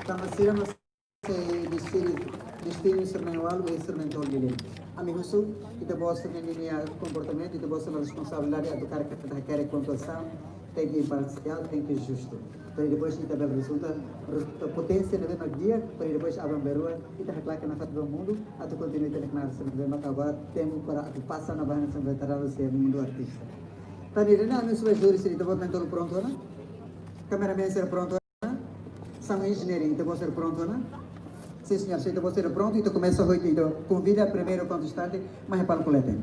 Tamasira mas destino instrumental ou instrumental dele. Amigo su, kita bosta minha comportamento, kita bosta na responsabilidade do cara que quer pontuação, tem que imparcial, tem que justo. Para depois kita resulta potência na mesma dia, para depois abang berua, kita reclama na fat do mundo, atau continua ter na sempre acabar tempo para passar na barra sempre veterano ser mundo artista. Tadi rena amigo su juri se kita bota todo pronto, né? Cameraman ser pronto, né? Sang engineering, kita bosta ser pronto, né? Sim, senhor, se você é pronto, então começa hoje, então convida primeiro contestante, mas é para o colete.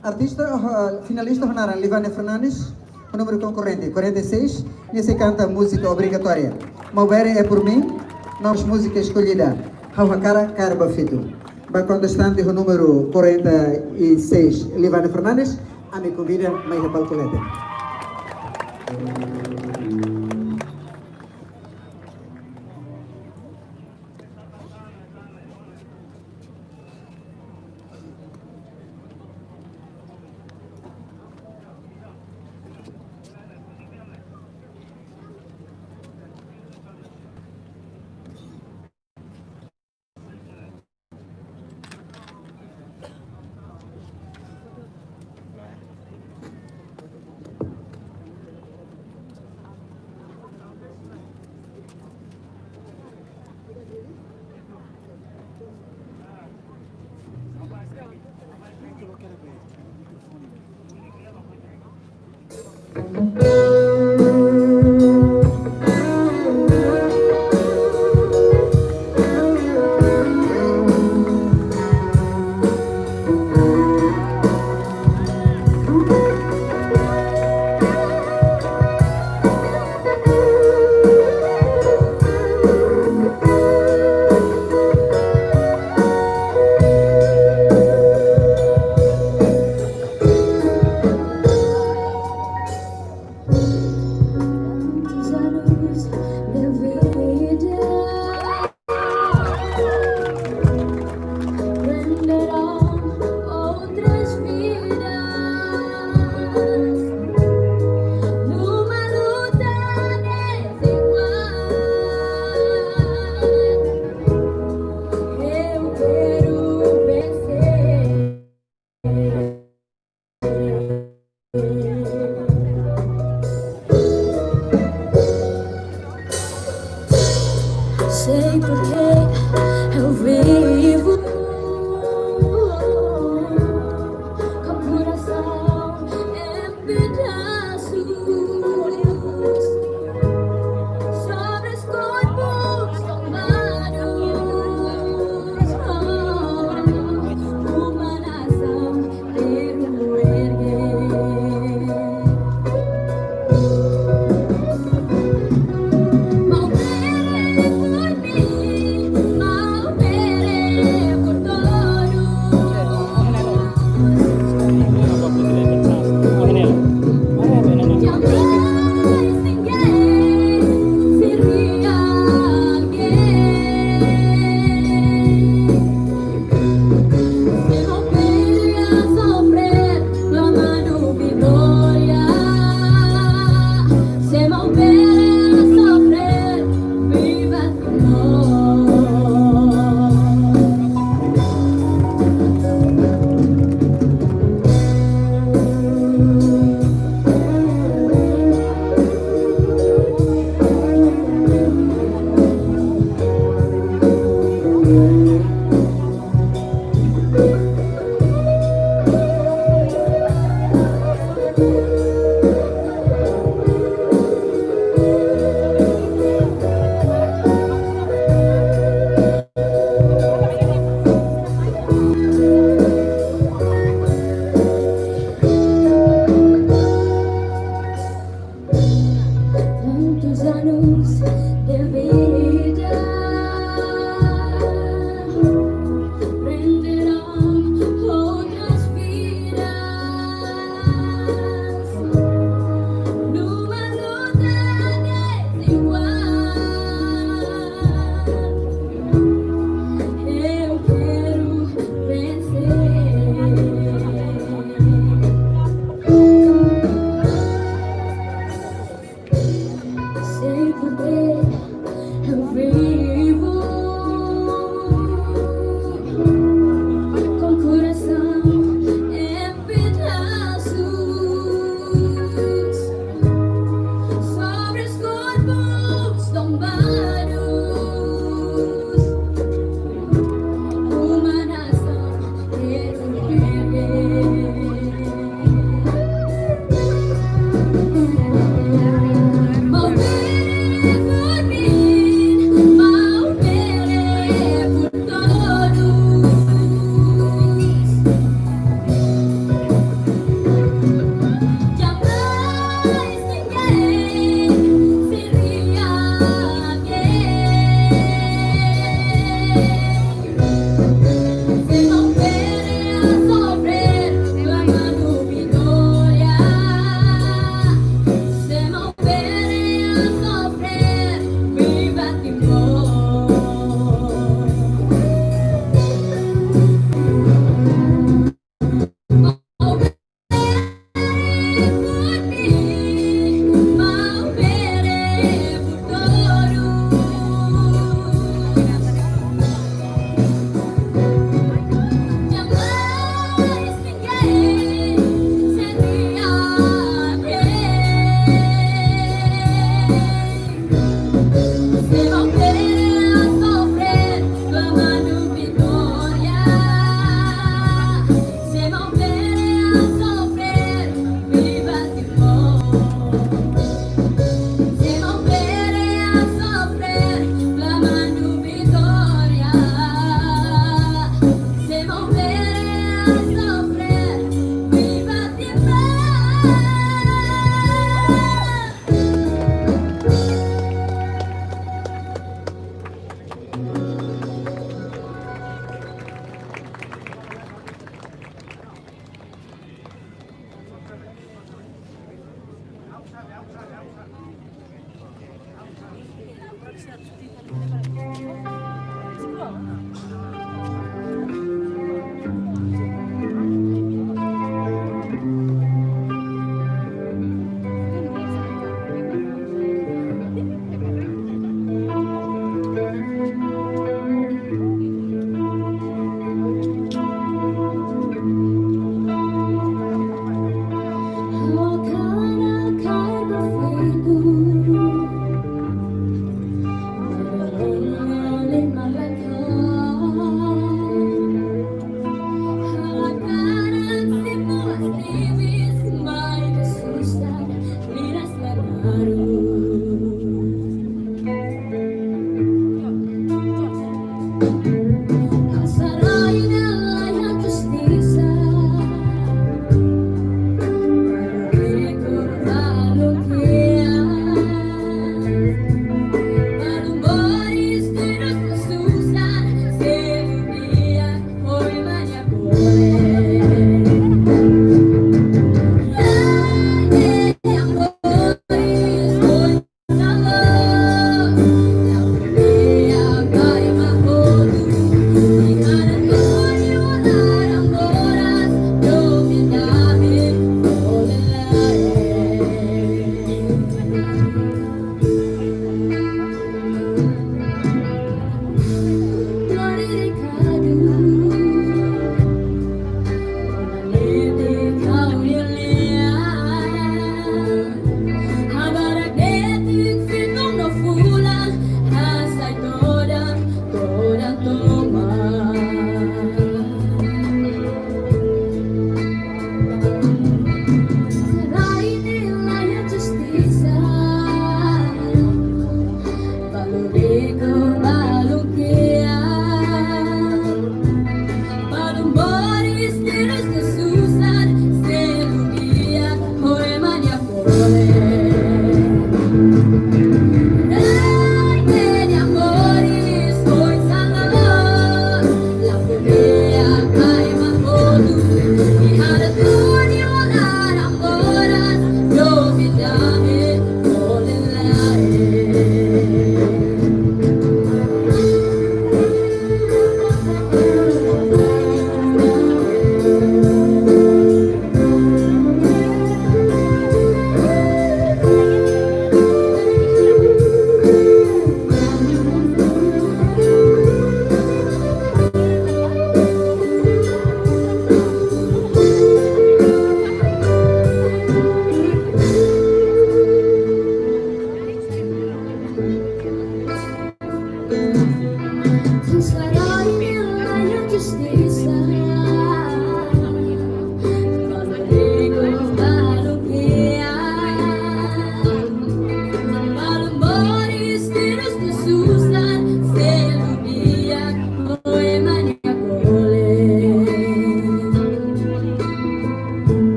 Artista, finalista honorário, Livane Fernandes, o número concorrente, 46, nesse canta música obrigatória. Mover é por mim, nós música escolhida, Hauhakara Carba Fito. Vai contestante, o número 46, Livane Fernandes, a me convida, mas é para o colete.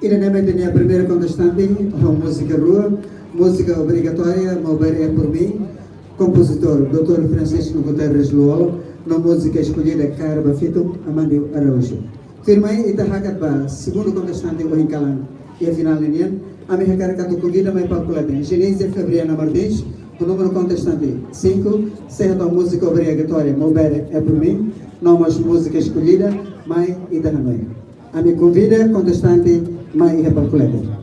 Irene a primeira contestante, música rua, música obrigatória, é por mim, compositor Dr. Francisco Guterres Luol, na música escolhida Carba Fito, Amandio Araújo. Firmai ita hakat ba, segundo contestante o hinkalan, e a final linha, Kami recarregado com vida mais calculada. Genese Fevereiro número 10, o número contestante 5, certa música obrigatória, mover é por mim, não as música escolhida, mãe e da noite. A me convida contestante, mãe e calculada.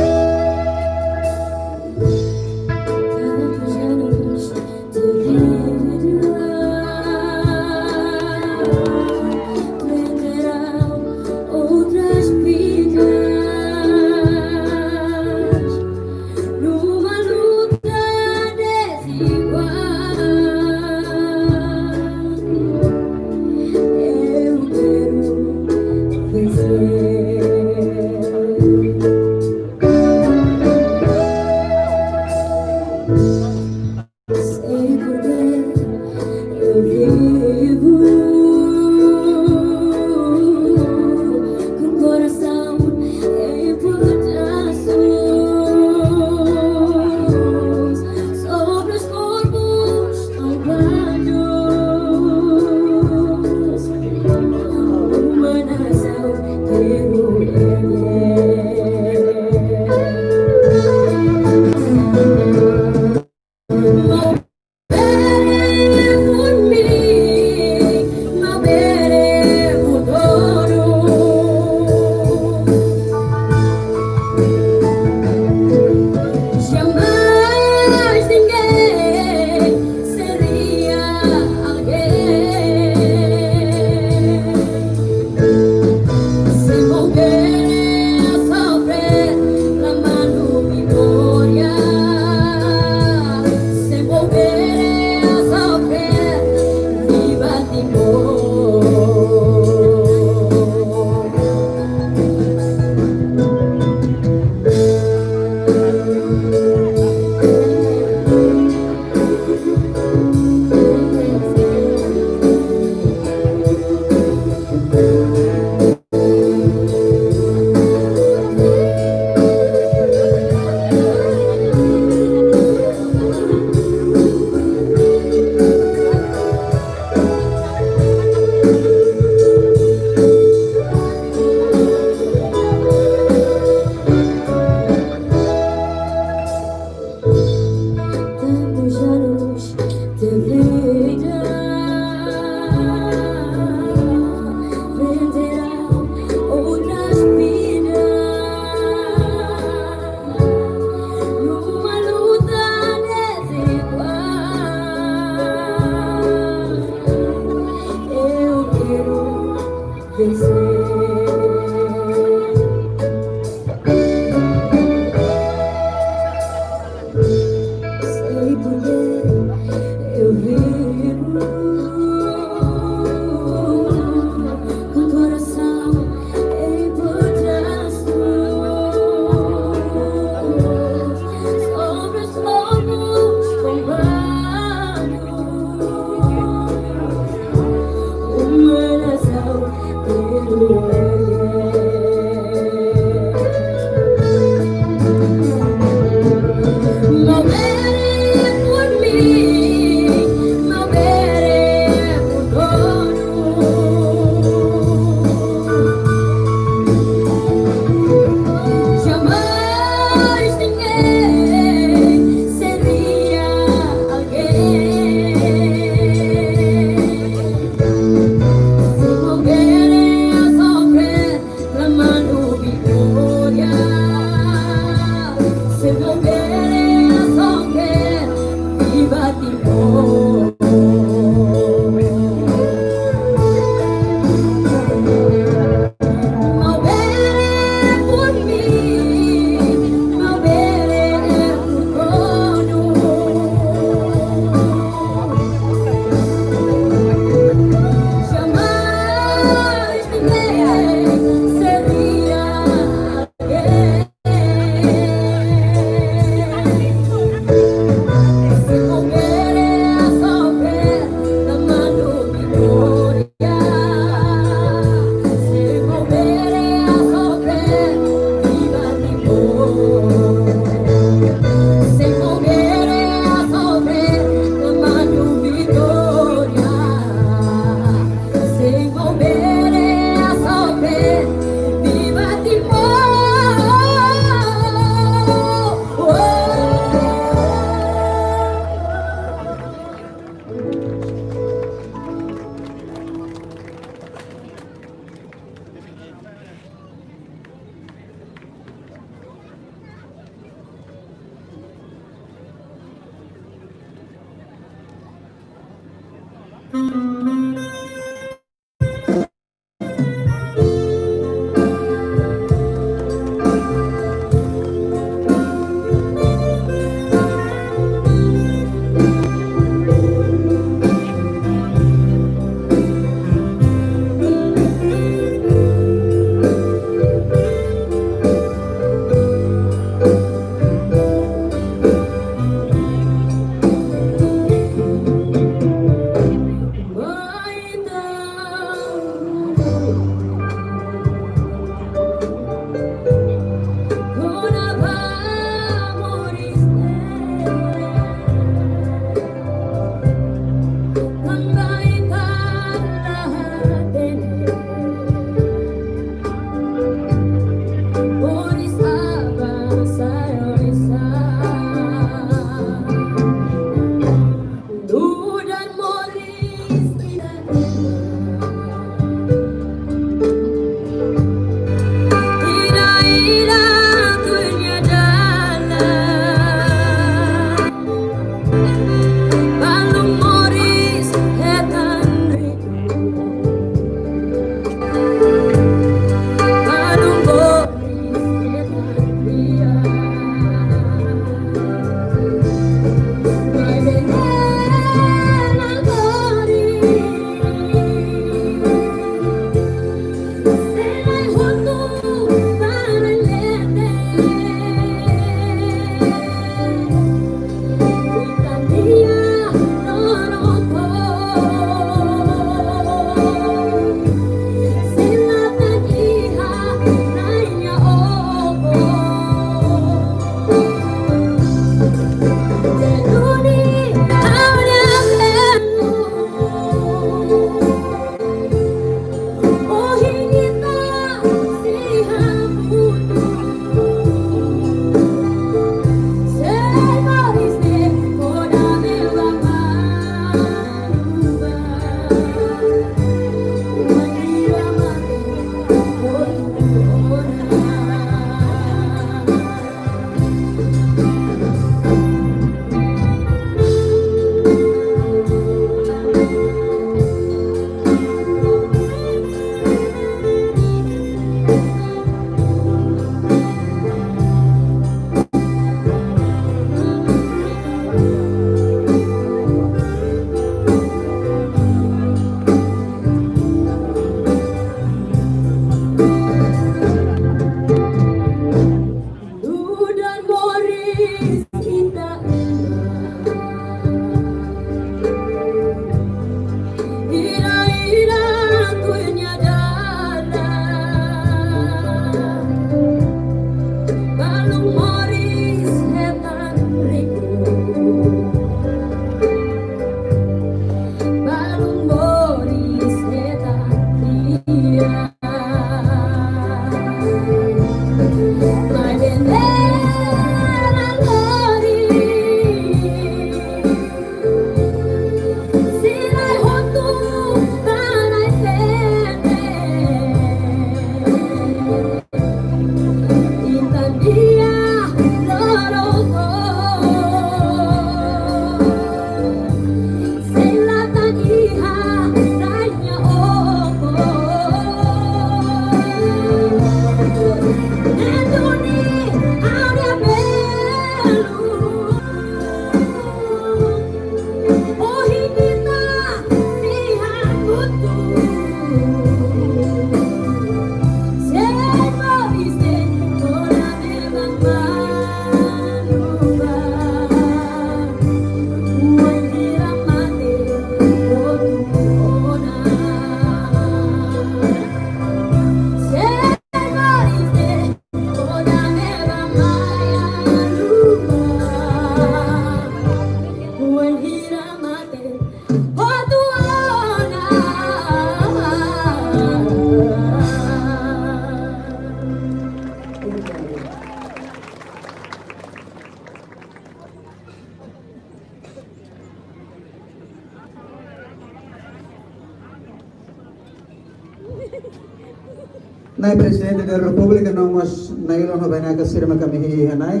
Nai Presidente da República, nós na ilha não vai na casirma kami hihanay.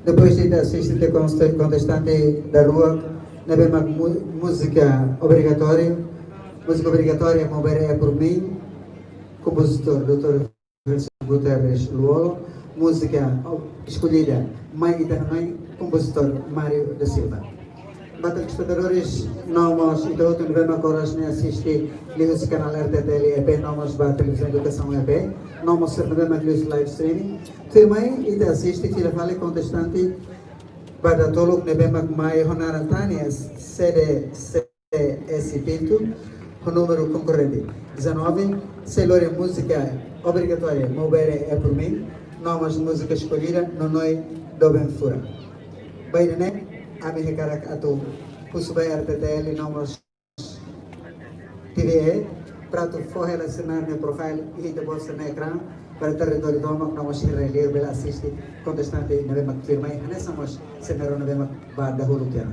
Depois da assistente contestante da rua, Nabema música obrigatória. Música obrigatória, mover é por mim. Compositor, Dr. Guterres Luolo. Música escolhida, Mãe Itanamãe. Compositor, Mário da Silva. Batalha de espectadores, nós e todo o Nabema Coragem assiste liga o canal RTTL EP, nós para a televisão Educação EP. Nós Nabema live streaming. Firmai e assiste, tira fale contestante. Pada tolok Nabema Mai Honarantanias, sede esse pinto. O número concorrente 19, Celore música obrigatória, mover é por mim, novas música escolhida, não noi doben fura. Bairene, a minha cara atu, kusubay RTTL, novas TVE, prato for relacionar meu profile e de bolsa no ecrã, para território do Omak, novas irrelir, bela assiste, contestante, Nabema firmai, anessamos, senero Nabema, bar da Hulukiana.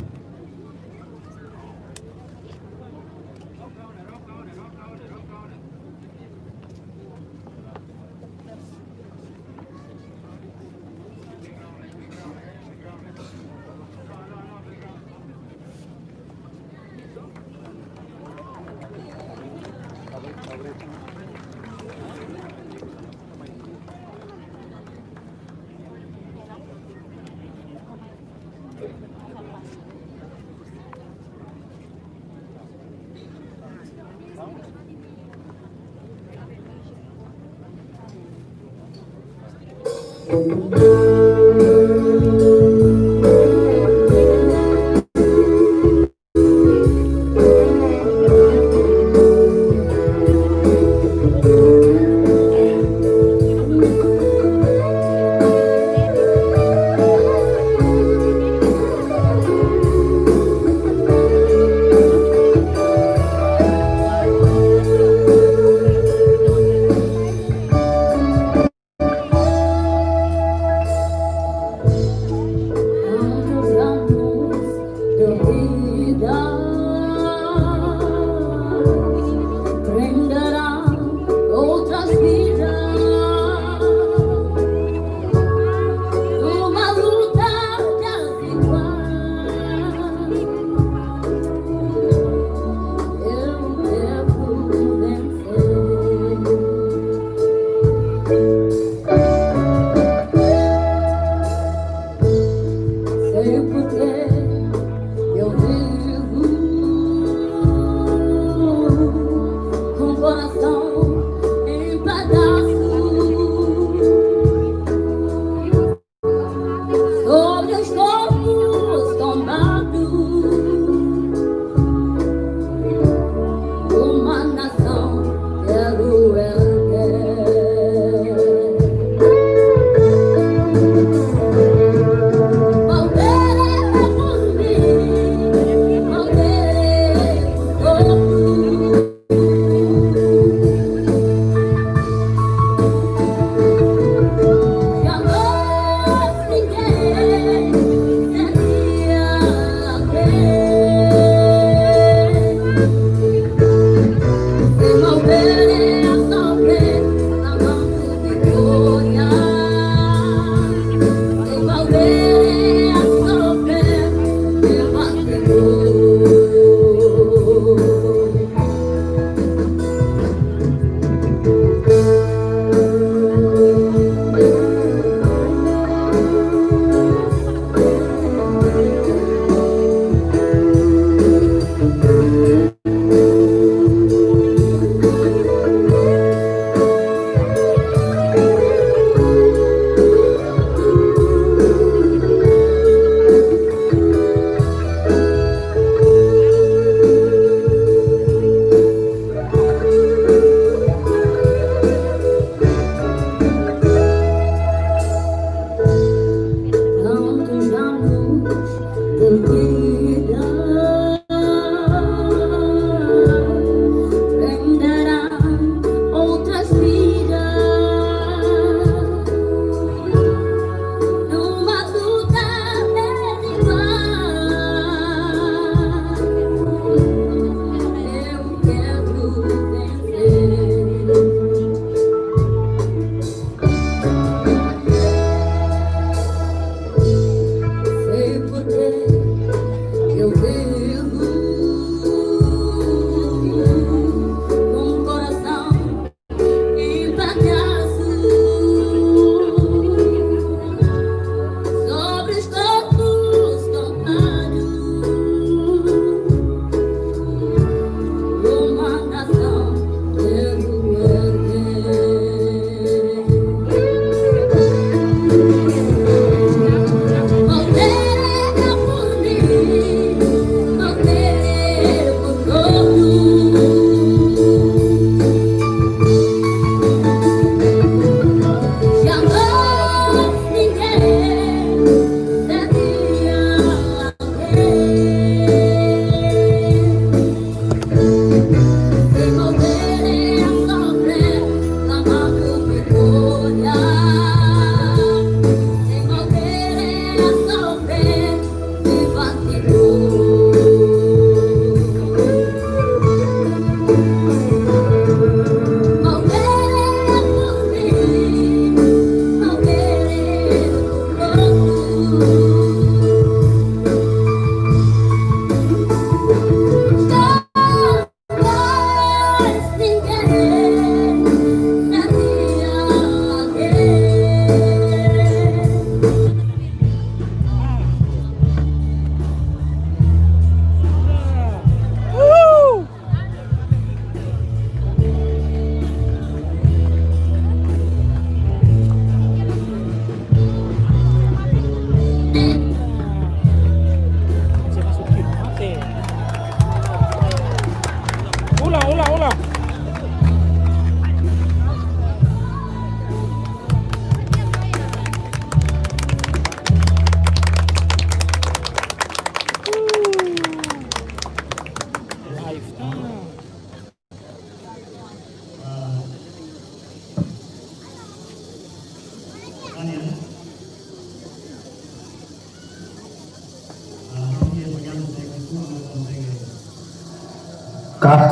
Cut.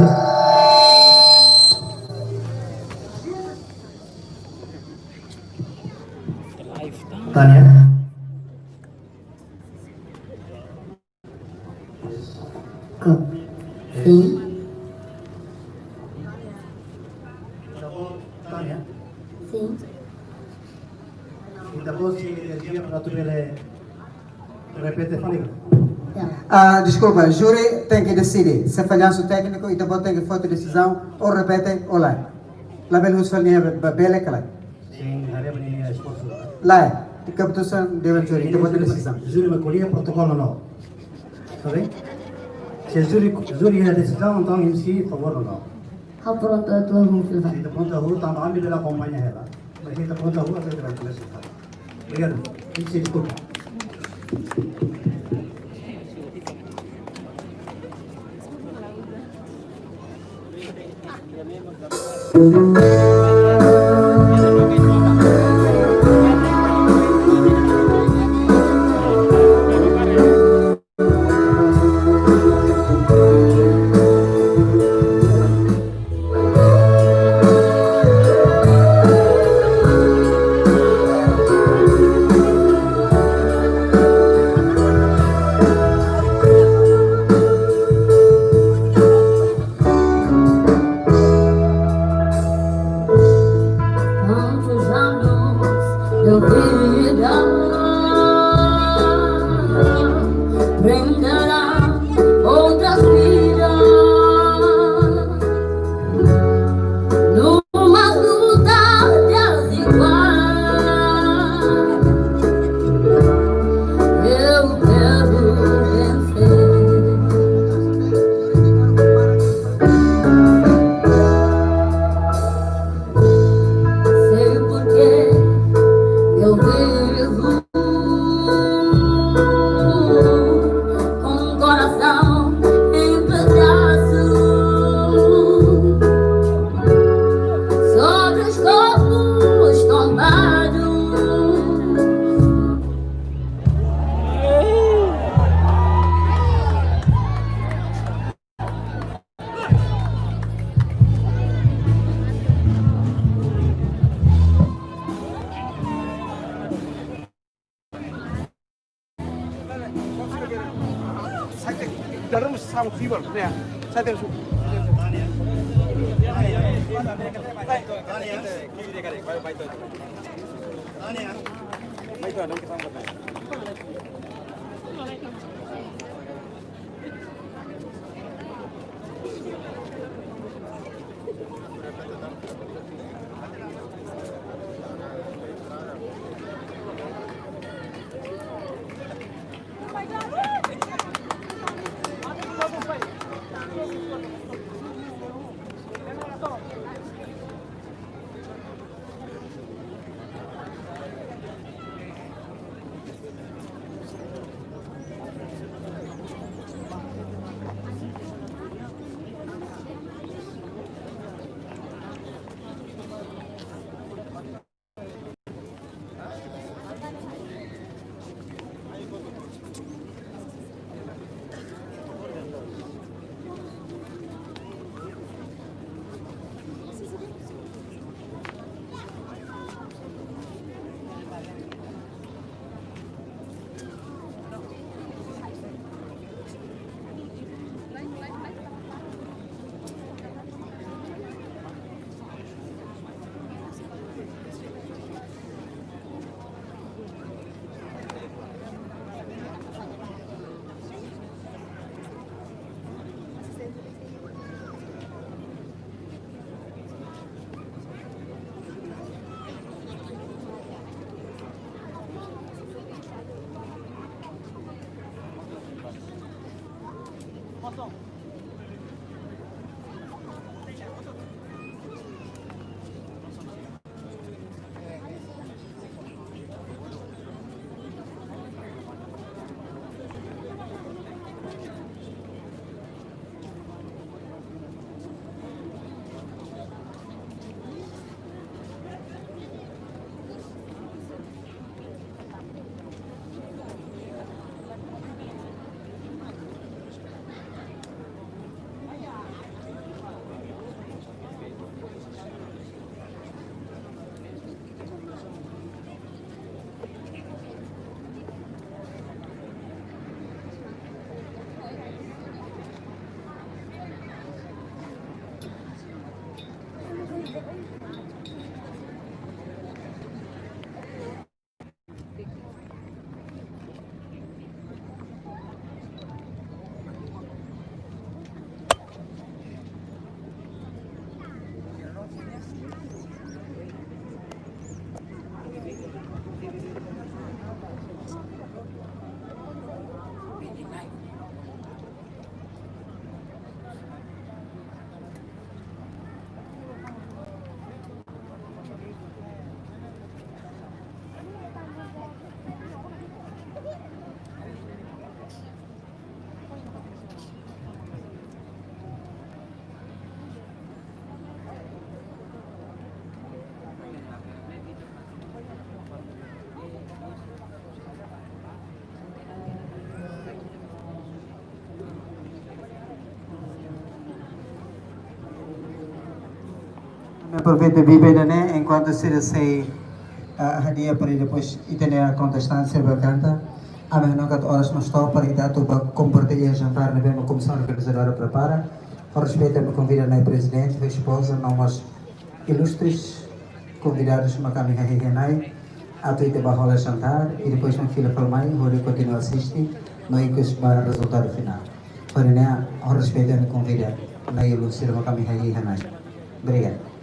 Tanya. Sim. Tanya. Sim. E depois se energia para tu ele repete fônica. Desculpa, júri tem que decidir. Se falhanço técnico e depois tem que fazer decisão, ou repete ou lá. Lá bem os falhanços bela claro. Sim, hari ini esforço. Lá, de captação de júri, depois da decisão. Júri macolhia protocolo não. Sabe? Se júri é decisão, então em si favor não. How pronto a tua mão Se está pronto a rua, então não há melhor acompanhar ela. Mas se está pronto a rua, você terá que decidir. Obrigado. Isso desculpa. Tantos anos de vida prenderá outras vidas numa luta desigual. Eu quero vencer. Sei porque eu vivo com o coração em pedaços sobre os corpos tombados. Dalam sama fever, ya. Saya terus. Me aproveito de beber, né? Enquanto se sei a dia para depois e ter a contestância bacana. A minha nunca horas não estou para ir dar para compartilhar e jantar, né? Vamos começar a organizadora prepara. Com respeito, me convida a presidente, a esposa, não mais ilustres convidados, Macami Hahihanai, a tu para rolar jantar e depois na fila para mãe, vou continuar a assistir, não é que isso vai resultado final. Para né, com respeito, me convida na ilustre Macami Hahihanai. Obrigado.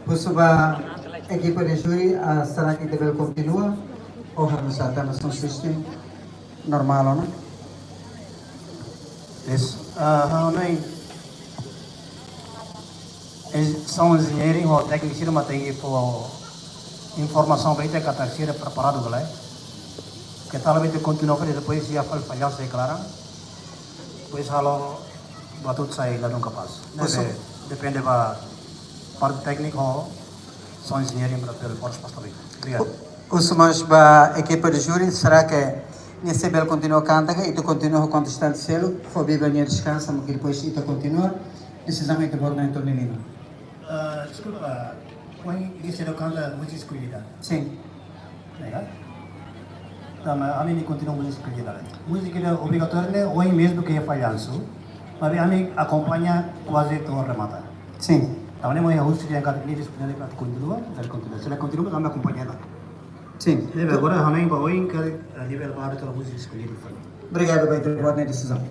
Pusuba equipa de júri, será que deve continuar ou vamos estar no sistema normal, não? Yes. São engenheiros ou técnicos mas tem por informação bem que a terceira preparado lá. Que tal bem continuar para depois já falhar se clara. Depois halo batut sai lá não capaz. Depende da parte técnica ou são engenheiros para ter força para bem. Obrigado. Os mais ba equipa de júri, será que nesse bel continua cantando e tu continua contestando selo, for bem ganhar descansa, mas depois tu continua, precisamente por não entrar nem Desculpa, quando disse que canta música escolhida? Sim. Legal? Então, a mim continua música escolhida. Música é obrigatória, hoje mesmo que é falhanço, mas a mim acompanha quase todo remata. Sim. Então, eu vou host yang kali ini sebenarnya kat continua, dari continua. Sila continua kami acompanhar lah. Sim. Jadi agora kami bawa yang ke nível baru kalau música escolhida. Obrigado por ter tomado a decisão.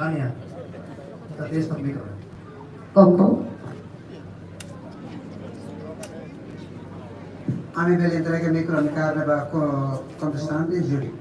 Ania, kita tes tak mikro. Opo. A mim, ele entrega o micro na cara, contestando e júri.